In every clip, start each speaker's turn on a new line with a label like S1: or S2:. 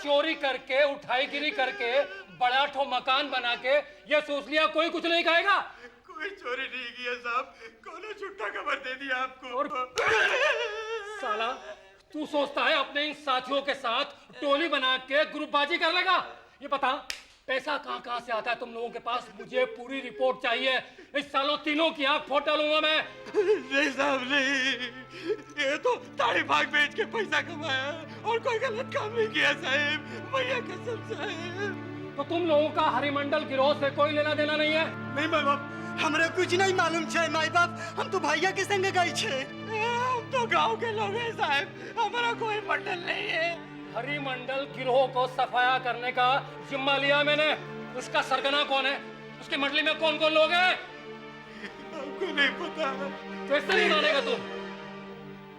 S1: चोरी करके उठाईगिरी करके बड़ा ठो मकान बना के ये सोच लिया कोई कुछ नहीं कहेगा।
S2: कोई चोरी नहीं किया साहब, कौन झूठा खबर दे दिया आपको।
S1: और साला तू सोचता है अपने इन साथियों के साथ टोली बना के ग्रुपबाजी कर लेगा? ये बता पैसा कहाँ से आता है तुम लोगों के पास? मुझे पूरी रिपोर्ट चाहिए। इस सालों तीनों की आंख फोड़ डालूंगा मैं।
S2: नहीं साहब नहीं, ये तो ताड़ी भाग बेच के पैसा कमाया और कोई गलत काम नहीं किया साहब, भैया कसम साहब।
S1: तो तुम लोगों का हरिमंडल गिरोह से कोई लेना देना नहीं है?
S2: नहीं माई बाप, हमरे कुछ नहीं मालूम छे माई बाप, हम तो भैया के संग गए छे। हम तो गांव के लोग हैं साहब, हमारा कोई मंडल नहीं है।
S1: हरिमंडल गिरोह को सफाया करने का जिम्मा लिया मैंने। उसका सरगना कौन है? उसकी मंडली में कौन कौन लोग हैं?
S2: हमको नहीं पता।
S1: कैसे नहीं मानेगा तू?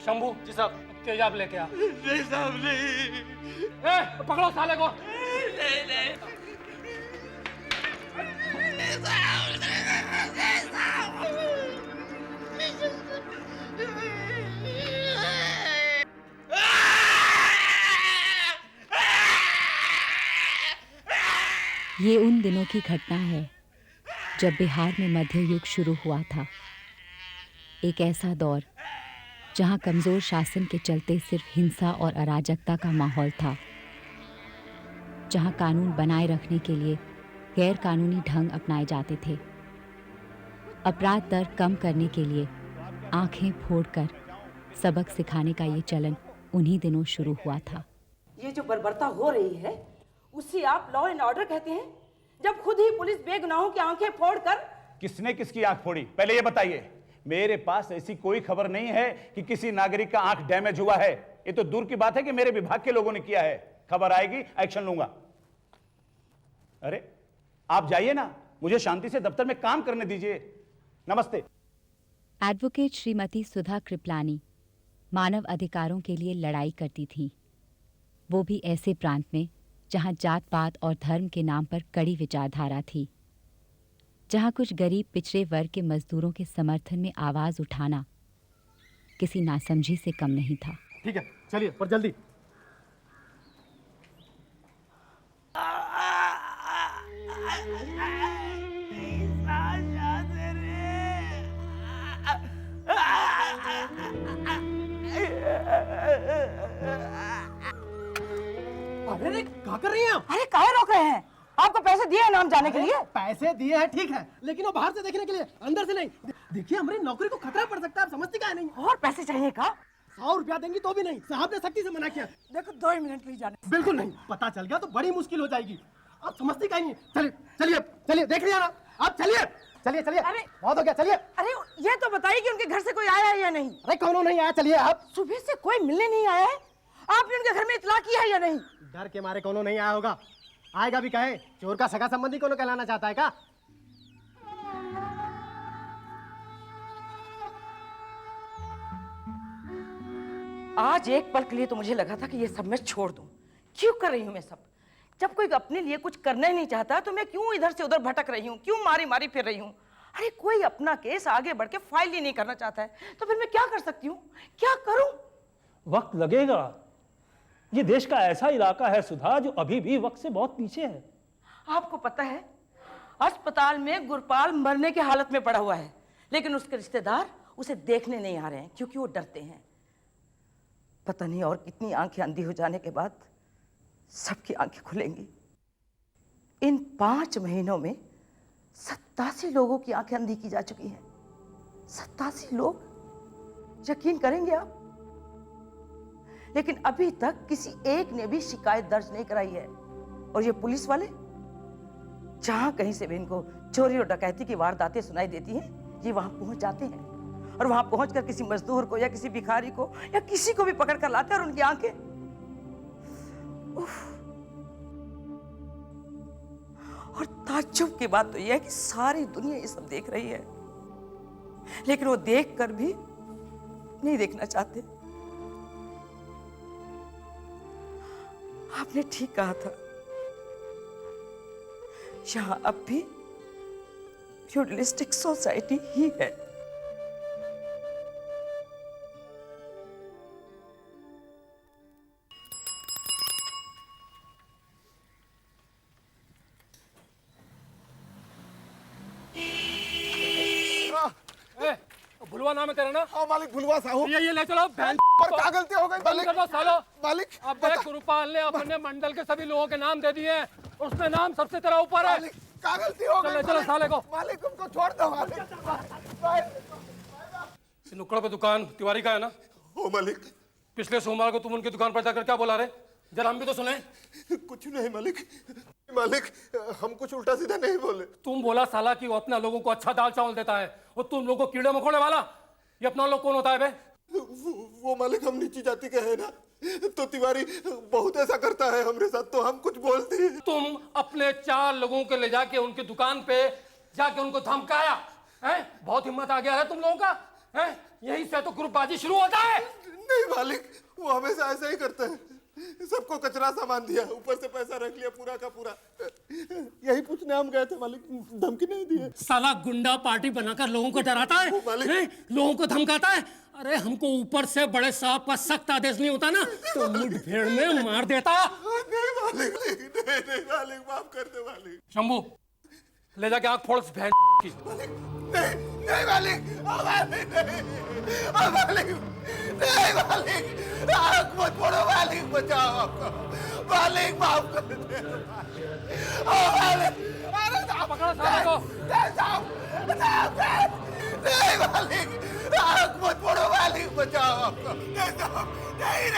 S1: शंभू
S2: जी साहब।
S1: तेजाब लेके आ।
S2: नहीं साहब नहीं।
S1: पकड़ो साले को।
S2: नहीं नहीं।
S3: ये उन दिनों की घटना है जब बिहार में मध्य युग शुरू हुआ था। एक ऐसा दौर जहां कमजोर शासन के चलते सिर्फ हिंसा और अराजकता का माहौल था, जहां कानून बनाए रखने के लिए गैर कानूनी ढंग अपनाए जाते थे। अपराध दर कम करने के लिए आंखें फोड़कर सबक सिखाने का ये चलन उन्हीं दिनों शुरू हुआ था।
S4: ये जो बर्बरता हो रही है उसे आप लॉ एंड ऑर्डर कहते हैं, जब खुद ही पुलिस बेगुनाहों की आंखें फोड़कर।
S5: किसने किसकी आंख फोड़ी, पहले ये बताइए। मेरे पास ऐसी कोई खबर नहीं है कि किसी नागरिक का आंख डैमेज हुआ है। ये तो दूर की बात है कि मेरे विभाग के लोगों ने किया है। खबर आएगी, एक्शन लूंगा। अरे आप जाइए ना, मुझे शांति से दफ्तर में काम करने दीजिए। नमस्ते।
S3: एडवोकेट श्रीमती सुधा कृपलानी मानव अधिकारों के लिए लड़ाई करती थीं, वो भी ऐसे प्रांत में जहां जात पात और धर्म के नाम पर कड़ी विचारधारा थी, जहां कुछ गरीब पिछड़े वर्ग के मजदूरों के समर्थन में आवाज उठाना किसी नासमझी से कम नहीं था।
S6: ठीक है, चलिए पर जल्दी। अरे क्या कर रही हैं आप?
S4: अरे काहे रोक रहे हैं? आपको पैसे दिए हैं नाम जाने के लिए?
S6: पैसे दिए हैं ठीक है, लेकिन वो बाहर से देखने के लिए, अंदर से नहीं। देखिए हमारी नौकरी को खतरा पड़ सकता है, आप समझती क्या नहीं?
S4: और पैसे चाहिए का?
S6: 100 रुपया देंगी तो भी नहीं, साहब ने सख्ती से मना किया।
S4: देखो 2 मिनट नहीं जाने।
S6: बिल्कुल नहीं, पता चल गया तो बड़ी मुश्किल हो जाएगी। आप समझती क्या नहीं? चलिए चलिए चलिए, देख लिया ना आप, चलिए चलिए चलिए।
S4: अरे
S6: बहुत हो गया, चलिए।
S4: अरे ये तो बताइए कि उनके घर से कोई आया है या नहीं?
S6: अरे कौन नहीं आया, चलिए आप।
S4: सुबह से कोई मिलने नहीं आया है, आपने उनके घर में इतला किया है या नहीं?
S6: डर के मारे कौन नहीं आया होगा, आएगा भी कहे। चोर का सगा संबंधी कौन कहलाना चाहता है क्या?
S4: आज एक पल के लिए तो मुझे लगा था कि ये सब मैं छोड़ दूं। क्यों कर रही हूं मैं सब? जब कोई अपने लिए कुछ करना ही नहीं चाहता तो मैं क्यों इधर से उधर भटक रही हूं, क्यों मारी मारी फिर रही हूं? अरे कोई अपना केस आगे बढ़ के फाइल ही नहीं करना चाहता है तो फिर मैं क्या कर सकती हूँ, क्या करूं?
S7: वक्त लगेगा। ये देश का ऐसा इलाका है सुधा जो अभी भी वक्त से बहुत पीछे है।
S4: आपको पता है अस्पताल में गुरपाल मरने की हालत में पड़ा हुआ है, लेकिन उसके रिश्तेदार उसे देखने नहीं आ रहे हैं क्योंकि वो डरते हैं। पता नहीं और कितनी आंखें अंधी हो जाने के बाद सबकी आंखें खुलेंगी। इन 5 महीनों में 87 लोगों की आंखें अंधी की जा चुकी हैं। 87 लोग, यकीन करेंगे आप? लेकिन अभी तक किसी एक ने भी शिकायत दर्ज नहीं कराई है। और ये पुलिस वाले जहां कहीं से भी इनको चोरी और डकैती की वारदातें सुनाई देती हैं, ये वहां पहुंच जाते हैं और वहां पहुंचकर किसी मजदूर को या किसी भिखारी को या किसी को भी पकड़ कर लाते हैं और उनकी आंखें, उफ। और ताज्जुब की बात तो यह है कि सारी दुनिया ये सब देख रही है, लेकिन वो देख कर भी नहीं देखना चाहते। आपने ठीक कहा था, यहां अब भी फ्यूडलिस्टिक सोसाइटी ही है।
S1: भुलवा नाम है तेरा ना?
S6: हाँ मालिक, भुलवा साहू।
S1: ये ले चलो बहन।
S6: पर क्या गलती हो गई
S1: बंद कर दो सालो।
S6: मालिक
S1: अब देख गुरुपाल ने अपने मंडल के सभी लोगों के नाम दे दिए हैं, उसमें नाम सबसे तेरा ऊपर है।
S6: क्या गलती हो गई?
S1: चलो साले को।
S6: मालिक उनको छोड़ दो मालिक।
S1: नुक्कड़ पे दुकान तिवारी का है ना?
S6: ओ मालिक,
S1: पिछले सोमवार को तुम उनकी दुकान पर जाकर क्या बोला रे? जरा हम भी तो सुने।
S6: कुछ नहीं मालिक। मालिक हम कुछ उल्टा सीधा नहीं बोले।
S1: तुम बोला साला कि वो अपना लोगों को अच्छा दाल चावल देता है, वो तुम लोगों को कीड़े मकोड़े वाला। ये अपना लोग कौन होता है बे?
S6: वो मालिक हम नीची जाति के हैं ना, तो तिवारी बहुत ऐसा करता है हमारे साथ, तो हम कुछ बोलते हैं।
S1: तुम अपने 4 लोगों के ले जाके उनकी दुकान पे जाके उनको धमकाया है? बहुत हिम्मत आ गया है तुम लोगों का है? यहीं से तो ग्रुपबाजी शुरू होता है।
S6: नहीं मालिक, वो हमेशा ऐसा ही करते हैं, सबको कचरा सामान दिया, ऊपर से पैसा रख लिया पूरा का पूरा। यही पूछने हम गए थे मालिक, धमकी नहीं दी है।
S1: साला गुंडा पार्टी बनाकर लोगों को डराता है, लोगों को धमकाता है। अरे हमको ऊपर से बड़े साहब का सख्त आदेश नहीं होता ना तो मुठभेड़ में मार देता।
S6: नहीं मालिक, नहीं मालिक, माफ कर दे मालिक।
S1: शंभू ले जाके आँख फोड़ भैंस की।
S6: नहीं मालिक, नहीं मालिक, आँख मत फोड़ो मालिक, बचाओ आपको मालिक, माफ कर दे मालिक। अरे
S1: पकड़ो साले को।
S6: नहीं मालिक, आँख मत फोड़ो मालिक, बचाओ आपको। नहीं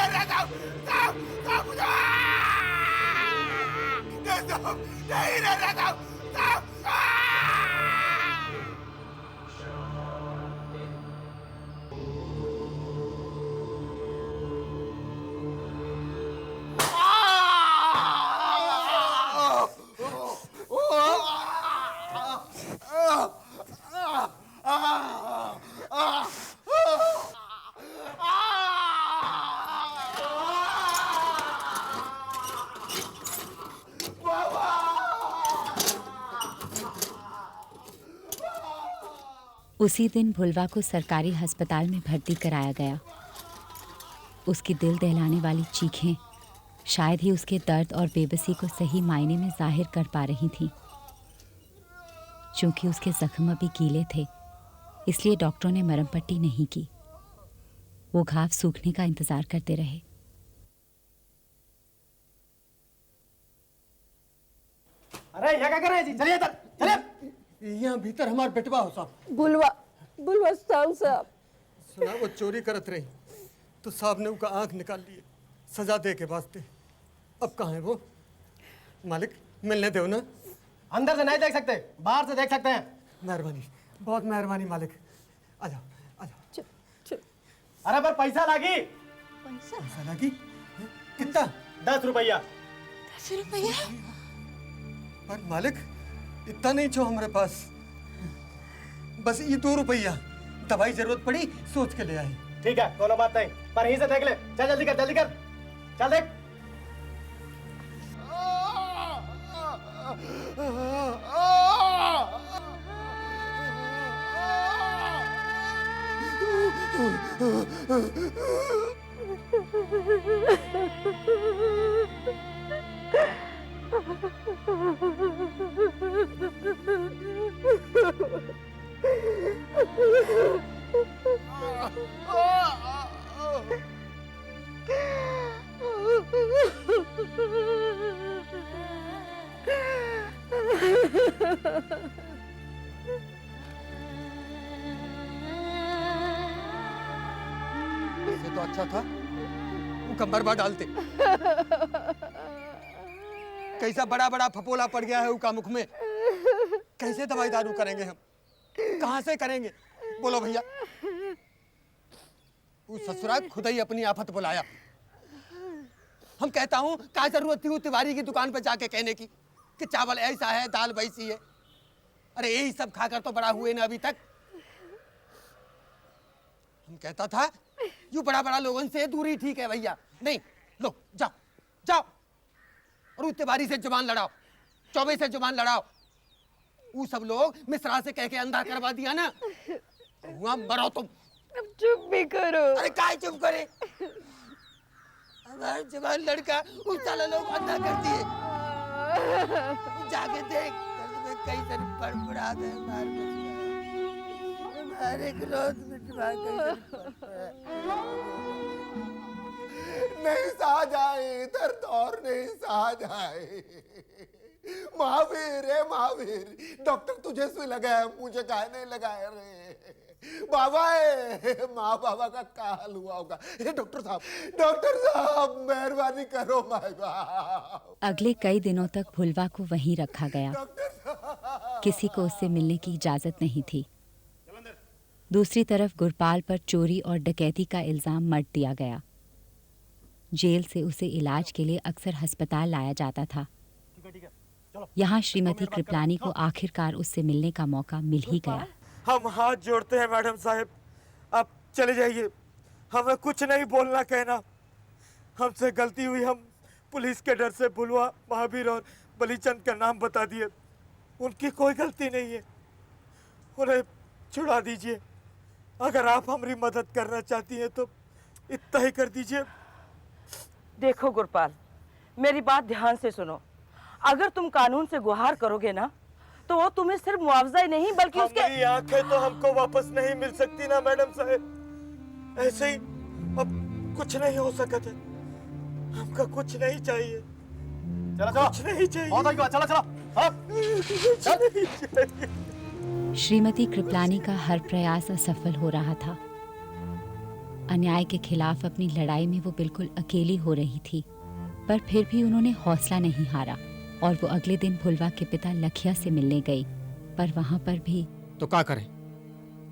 S3: उसी दिन भुलवा को सरकारी अस्पताल में भर्ती कराया गया। उसकी दिल दहलाने वाली चीखें शायद ही उसके दर्द और बेबसी को सही मायने में जाहिर कर पा रही थीं। चूंकि उसके जख्म अभी गीले थे, इसलिए डॉक्टरों ने मरहम पट्टी नहीं की। वो घाव सूखने का इंतजार करते रहे।
S6: अरे यहाँ क्या कर रहे हैं जी? चलिए इधर, चलिए। यहाँ भीतर हमारे बेटवा हो साहब।
S8: बुलवा साहब
S6: सुना वो चोरी करत रही तो साहब ने उनका आंख निकाल लिए सजा दे के वास्ते। अब कहाँ है वो? मालिक मिलने दो ना।
S9: अंदर से नहीं देख सकते, बाहर से देख सकते हैं।
S6: मेहरबानी, बहुत मेहरबानी मालिक। आ जाओ, आ जाओ।
S9: अरे पर पैसा लागी।
S6: पैसा लगी? कितना?
S9: 10 रुपया।
S8: 10 रुपया?
S6: पर मालिक इतना नहीं छो हमारे पास, बस ये 2 रुपया। दवाई जरूरत पड़ी सोच के ले आए।
S9: ठीक है, कोनो बात नहीं, पर यहीं से देख ले। चल जल्दी कर, जल्दी कर, चल देख।
S6: ऐसे तो अच्छा था वो कमर में डालते। कैसा बड़ा बड़ा फपोला पड़ गया है उसका मुख में। कैसे दवाई दारू करेंगे हम? कहाँ से करेंगे? बोलो भैया। वो ससुरा खुद ही अपनी आफत बुलाया। हम कहता हूँ क्या जरूरत थी वो तिवारी की दुकान पर जाके कहने की कि चावल ऐसा है, दाल वैसी है। अरे यही सब खाकर तो बड़ा हुए ना अभी तक। हम कहता था यू बड़ा बड़ा लोगों से दूरी ठीक है भैया। नहीं, लो जाओ जाओ और उस तिवारी से जुबान लड़ाओ, चौबे से जुबान लड़ाओ। वो सब लोग मिश्रा से कह के अंधा करवा दिया ना, हुआ मरो तुम।
S8: अब चुप भी करो।
S6: अरे काय चुप करे? हमारा जवान लड़का उस साला लोग अंधा कर दिए। जाके देख कहीं से बड़बड़ा दे मार अरे क्रोध मिटवा नहीं सहा जाए दर्द और नहीं सहा जाए। महावीर है महावीर, डॉक्टर तुझे सुई लगाया मुझे काहे नहीं लगाया रे? बाबा है माँ बाबा का क्या हाल हुआ होगा? डॉक्टर साहब मेहरबानी करो माय बाप।
S3: अगले कई दिनों तक भुलवा को वहीं रखा गया। किसी को उससे मिलने की इजाजत नहीं थी। दूसरी तरफ गुरपाल पर चोरी और डकैती का इल्जाम मढ़ दिया गया। जेल से उसे इलाज के लिए अक्सर अस्पताल लाया जाता था। यहाँ श्रीमती कृपलानी को आखिरकार उससे मिलने का मौका मिल ही गया।
S2: हम हाथ जोड़ते हैं मैडम साहब, आप चले जाइए, हमें कुछ नहीं बोलना कहना। हमसे गलती हुई, हम पुलिस के डर से भुलवा, महावीर और बलीचंद का नाम बता दिए। उनकी कोई गलती नहीं है, उन्हें छुड़ा दीजिए। अगर आप हमारी मदद करना चाहती हैं तो इतना ही कर दीजिए।
S4: देखो गुरपाल, मेरी बात ध्यान से सुनो। अगर तुम कानून से गुहार करोगे ना तो वो तुम्हें सिर्फ मुआवजा ही नहीं बल्कि उसके
S2: हमारी आंखें तो हमको वापस नहीं मिल सकती ना मैडम साहब। ऐसे ही अब कुछ नहीं हो सकता है, हमका कुछ नहीं चाहिए।
S9: चलो
S2: कुछ नहीं चाहिए,
S9: बहुत हो गया, चलो
S2: कुछ नहीं चाहिए।
S3: श्रीमती कृपलानी का हर प्रयास असफल हो रहा था। अन्याय के खिलाफ अपनी लड़ाई में वो बिल्कुल अकेली हो रही थी, पर फिर भी उन्होंने हौसला नहीं हारा और वो अगले दिन भुलवा के पिता लखिया से मिलने गई। पर वहां पर भी
S10: तो क्या करें,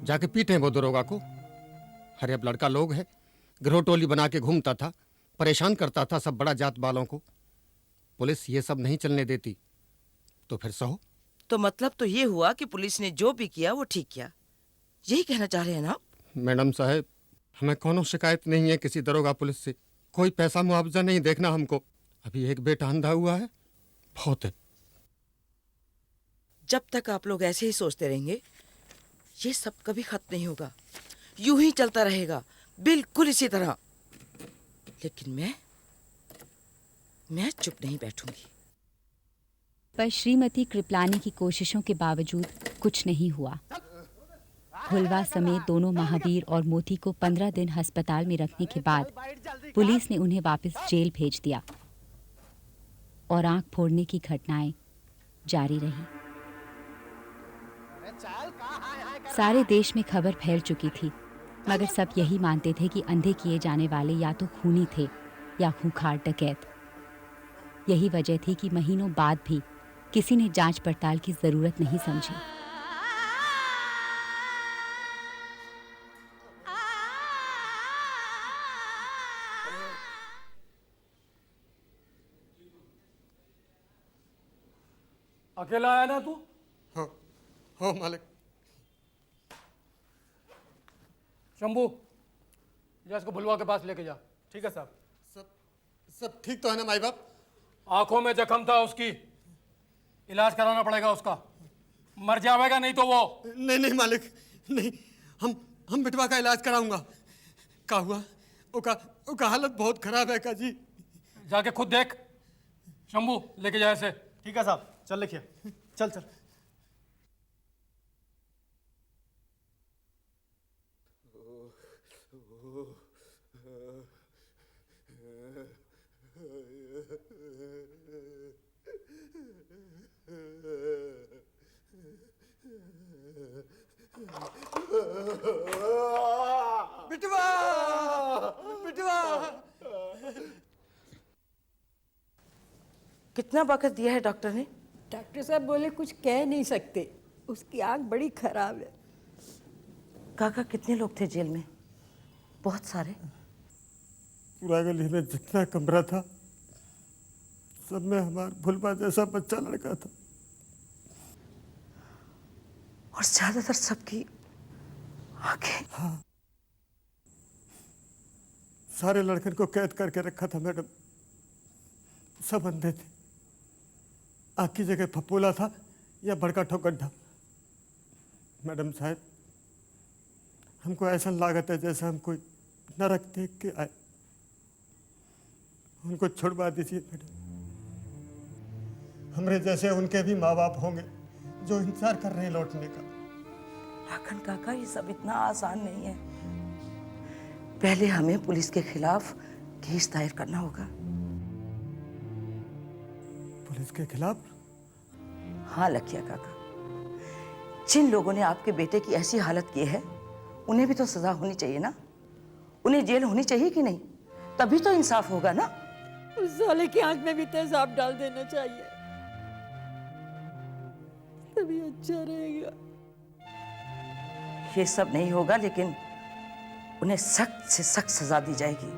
S10: जाके पीटे वो दरोगा को। अरे अब लड़का लोग है, गिरोह टोली बना के घूमता था, परेशान करता था सब बड़ा जात वालों को। पुलिस ये सब नहीं चलने देती, तो फिर सहो।
S4: तो मतलब तो ये हुआ कि पुलिस ने जो भी किया वो ठीक किया, यही कहना चाह रहे हैं ना?
S10: मैडम साहब, हमें कोनो शिकायत नहीं है किसी दरोगा पुलिस से। कोई पैसा मुआवजा नहीं देखना हमको। अभी एक बेटा अंधा हुआ है, बहुत है।
S4: जब तक आप लोग ऐसे ही सोचते रहेंगे ये सब कभी खत्म नहीं होगा, यूं ही चलता रहेगा, बिल्कुल इसी तरह। लेकिन मैं चुप नहीं बैठूंगी।
S3: पर श्रीमती कृपलानी की कोशिशों के बावजूद कुछ नहीं हुआ। भुलवा समेत दोनों महावीर और मोती को 15 दिन अस्पताल में रखने के बाद पुलिस ने उन्हें वापस जेल भेज दिया और आंख फोड़ने की घटनाएं जारी रही। सारे देश में खबर फैल चुकी थी, मगर सब यही मानते थे कि अंधे किए जाने वाले या तो खूनी थे या खूंखार डकैत। यही वजह थी कि महीनों बाद भी किसी ने जांच पड़ताल की जरूरत नहीं समझी।
S1: अकेला आया ना तू?
S10: हो मालिक।
S1: शंभू, जा इसको भुलवा के पास लेके जा।
S9: ठीक है साहब।
S10: सब ठीक तो है ना माई बाप?
S1: आंखों में जख्म था उसकी, इलाज कराना पड़ेगा उसका। मर जाएगा नहीं तो वो।
S10: नहीं नहीं मालिक, नहीं, हम बिटवा का इलाज कराऊंगा। का हुआ? उका हालत बहुत खराब है का जी।
S1: जाके खुद देख। शंभू, लेके जा इसे।
S9: ठीक है साहब, चल लिखिए, चल।
S6: बिटवा
S4: कितना वक्त दिया है डॉक्टर ने?
S8: डॉक्टर साहब बोले कुछ कह नहीं सकते, उसकी आंख बड़ी खराब है।
S4: काका, कितने लोग थे जेल में? बहुत सारे।
S2: पूरा गली में जितना कमरा था सब में हमारा भुलवा जैसा बच्चा लड़का था।
S4: और ज्यादातर सबकी आंखें।
S2: हाँ, सारे लड़कन को कैद करके रखा था मैडम, सब अंधे थे। आँख की जगह फपोला था या बड़का ठो गड्ढा। मैडम साहब, हमको ऐसा लागत है जैसे हम कोई नरक देख के आए। उनको छुड़वा दीजिए मैडम। हमरे जैसे उनके भी माँ बाप होंगे जो इंतजार कर रहे हैं लौटने का।
S4: लाखन काका, ये सब इतना आसान नहीं है। पहले हमें पुलिस के खिलाफ केस दायर करना होगा।
S2: पुलिस के खिलाफ?
S4: हाँ लखिया काका, जिन लोगों ने आपके बेटे की ऐसी हालत की है उन्हें भी तो सजा होनी चाहिए ना। उन्हें जेल होनी चाहिए कि नहीं? तभी तो इंसाफ होगा ना।
S8: उस साले की आंख में भी तेजाब डाल देना चाहिए, तभी अच्छा रहेगा।
S4: ये सब नहीं होगा, लेकिन उन्हें सख्त से सख्त सजा दी जाएगी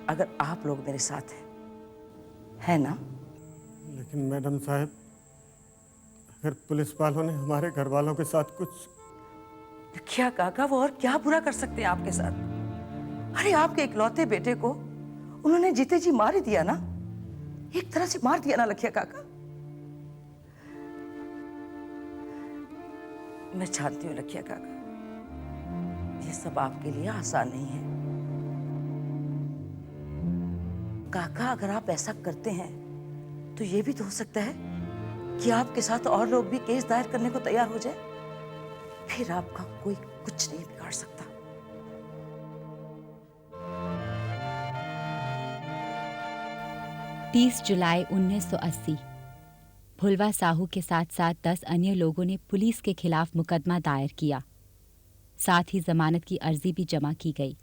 S4: अगर आप लोग मेरे साथ हैं, है ना?
S2: लेकिन मैडम साहब, अगर पुलिस वालों ने हमारे घर वालों के साथ कुछ...
S4: लखिया काका, वो और क्या बुरा कर सकते हैं आपके साथ? अरे आपके इकलौते बेटे को उन्होंने जीते जी मार ही दिया ना, एक तरह से मार दिया ना लखिया काका। मैं जानती हूँ लखिया काका, ये सब आपके लिए आसान नहीं है। काका, अगर आप ऐसा करते हैं तो ये भी तो हो सकता है कि आपके साथ और लोग भी केस दायर करने को तैयार हो जाए, फिर आपका कोई कुछ नहीं बिगाड़ सकता।
S3: 30 जुलाई 1980 भुलवा साहू के साथ साथ 10 अन्य लोगों ने पुलिस के खिलाफ मुकदमा दायर किया। साथ ही जमानत की अर्जी भी जमा की गई।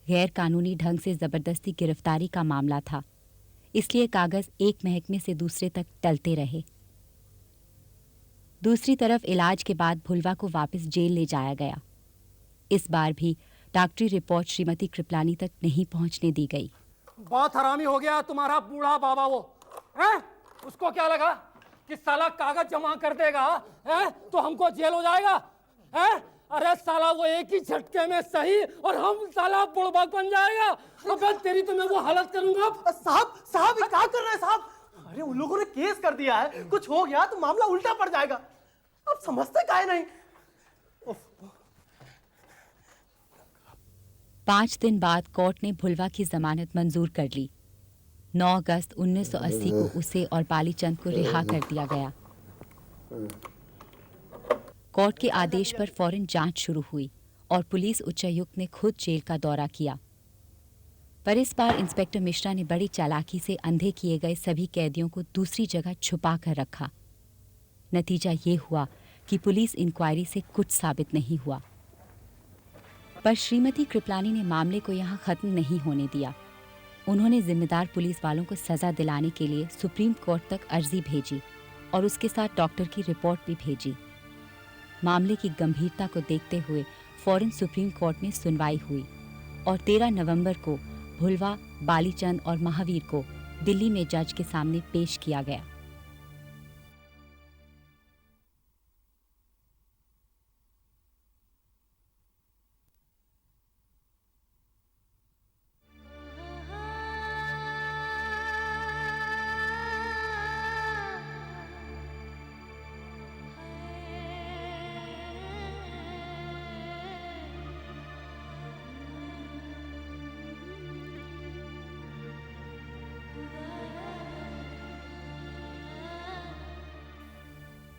S3: गैर कानूनी ढंग से जबरदस्ती गिरफ्तारी का मामला था, इसलिए कागज एक महकमे से दूसरे तक टलते रहे। दूसरी तरफ इलाज के बाद भुलवा को वापस जेल ले जाया गया। इस बार भी डॉक्टरी रिपोर्ट श्रीमती कृपलानी तक नहीं पहुंचने दी गई।
S1: बहुत हरामी हो गया तुम्हारा बूढ़ा बाबा। वो हैं? उसको क्या लगा कि साला कागज जमा कर देगा हैं? तो हमको जेल हो जाएगा हैं? अरे साला वो एक ही झटके में सही और हम साला बुड़बक बन जाएगा। अबे तेरी तो मैं वो हालत करूंगा।
S9: साहब साहब, ये क्या कर रहे हैं साहब? अरे उन लोगों ने केस कर दिया है, कुछ हो गया तो मामला उल्टा पड़ जाएगा। अब समझते काहे नहीं?
S3: 5 दिन बाद कोर्ट ने भुलवा की जमानत मंजूर कर ली। 9 अगस्त 1980 को उसे और बालीचंद को रिहा कर दिया गया। कोर्ट के आदेश पर फौरन जांच शुरू हुई और पुलिस उच्चायुक्त ने खुद जेल का दौरा किया। पर इस बार इंस्पेक्टर मिश्रा ने बड़ी चालाकी से अंधे किए गए सभी कैदियों को दूसरी जगह छुपा कर रखा। नतीजा ये हुआ कि पुलिस इंक्वायरी से कुछ साबित नहीं हुआ। पर श्रीमती कृपलानी ने मामले को यहाँ खत्म नहीं होने दिया। उन्होंने जिम्मेदार पुलिस वालों को सजा दिलाने के लिए सुप्रीम कोर्ट तक अर्जी भेजी और उसके साथ डॉक्टर की रिपोर्ट भी भेजी। मामले की गंभीरता को देखते हुए फौरन सुप्रीम कोर्ट में सुनवाई हुई और 13 नवंबर को भुलवा, बालीचंद और महावीर को दिल्ली में जज के सामने पेश किया गया।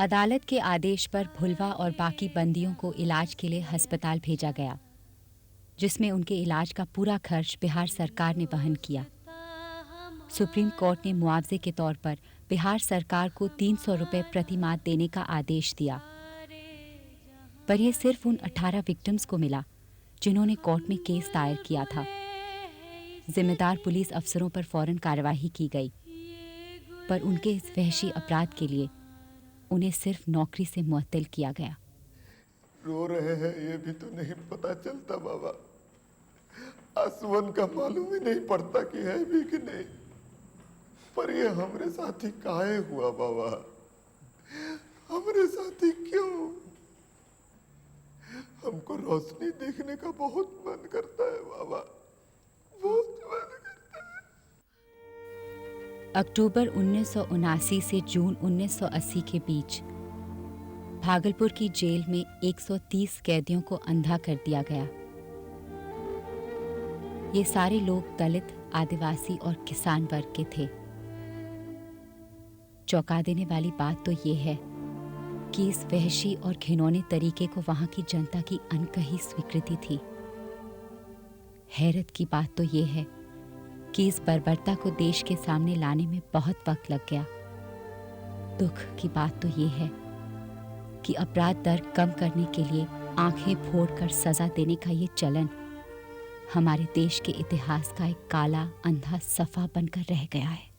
S3: अदालत के आदेश पर भुलवा और बाकी बंदियों को इलाज के लिए अस्पताल भेजा गया, जिसमें उनके इलाज का पूरा खर्च बिहार सरकार ने वहन किया। सुप्रीम कोर्ट ने मुआवजे के तौर पर बिहार सरकार को 300 रुपये प्रति माह देने का आदेश दिया, पर यह सिर्फ उन 18 विक्टिम्स को मिला जिन्होंने कोर्ट में केस दायर किया था। जिम्मेदार पुलिस अफसरों पर फौरन कार्रवाई की गई, पर उनके इस वहशी अपराध के लिए उन्हें सिर्फ नौकरी से मुअत्तल किया गया।
S2: रो रहे हैं ये भी तो नहीं पता चलता बाबा। आसमान का मालूम ही नहीं पड़ता कि है भी कि नहीं। पर ये हमरे साथी काहे हुआ बाबा? हमरे साथी क्यों? हमको रोशनी देखने का बहुत मन करता है बाबा, बहुत मन करता है।
S3: अक्टूबर 1979 से जून 1980 के बीच भागलपुर की जेल में 130 कैदियों को अंधा कर दिया गया। ये सारे लोग दलित, आदिवासी और किसान वर्ग के थे। चौंका देने वाली बात तो ये है कि इस वहशी और घिनौने तरीके को वहां की जनता की अनकही स्वीकृति थी। हैरत की बात तो ये है कि इस बर्बरता को देश के सामने लाने में बहुत वक्त लग गया। दुख की बात तो ये है कि अपराध दर कम करने के लिए आंखें फोड़कर सजा देने का ये चलन हमारे देश के इतिहास का एक काला अंधा सफा बनकर रह गया है।